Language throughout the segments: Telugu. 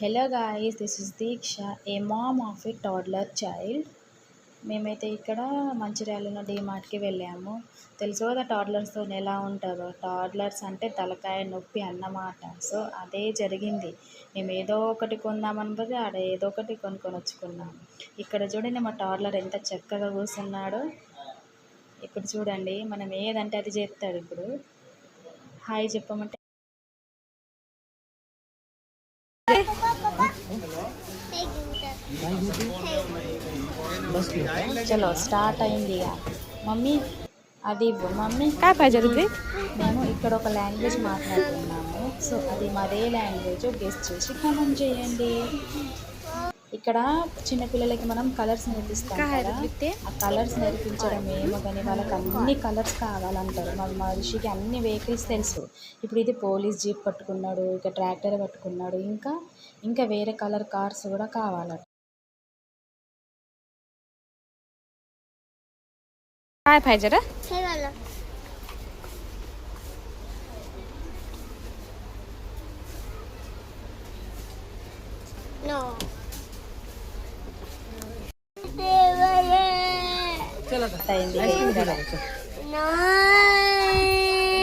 Hello guys, this is Diksha, a mom of a toddler child. మేమైతే ఇక్కడ మంచిర్యాలలో డీమార్ట్కి వెళ్ళాము. తెలుసు కదా టాడ్లర్స్తో ఎలా ఉంటుందో. టాడ్లర్స్ అంటే తలకాయ నొప్పి అన్నమాట. సో అదే జరిగింది. మేము ఏదో ఒకటి కొందామనుకుంటే ఆడ ఏదో ఒకటి కొనుక్కొని వచ్చుకున్నాము. ఇక్కడ చూడండి మా టాడ్లర్ ఎంత చక్కగా కూర్చున్నాడో. ఇప్పుడు చూడండి, మనం ఏదంటే అది చేస్తాడు. ఇప్పుడు హాయ్ చెప్పమంటే చలో స్టార్ట్ అయింది. మమ్మీ అది ఇవ్వు మమ్మీ. काय జరుగుతుంది? మేము ఇక్కడ ఒక లాంగ్వేజ్ మాట్లాడుతున్నాము. సో అది మరే లాంగ్వేజ్ గెస్ చేసి కామెంట్ చేయండి. ఇక్కడ చిన్నపిల్లలకి మనం కలర్స్ నేర్పిస్తాం కదా, ఆ కలర్స్ నేర్పించడం ఏమో కానీ వాళ్ళకి అన్ని కలర్స్ కావాలంటారు. మా ఋషికి అన్ని వెహికల్స్ తెలుసు. ఇప్పుడు ఇది పోలీస్ జీప్ పట్టుకున్నాడు, ఇక ట్రాక్టర్ పట్టుకున్నాడు, ఇంకా వేరే కలర్ కార్స్ కూడా కావాలట. काय पाहिजे रे? అయింది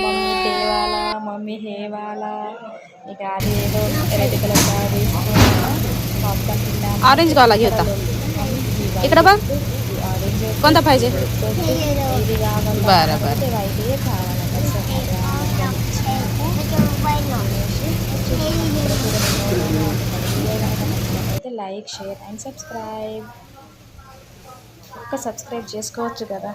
మమ్మీ తేవాలా, మమ్మీ హేవాలా. ఇక అది ఏదో రెడ్ కలర్ పాప్కార్న్ తిన్నాము. ऑरेंज काला घेता इकडे बघ. कोणता पाहिजे? ఇది కావాలి, बरं बरं. ఇదే కావాలంట. అయితే లైక్, షేర్ అండ్ సబ్స్క్రైబ్. ఒక్క సబ్స్క్రైబ్ చేసుకోవచ్చు కదా.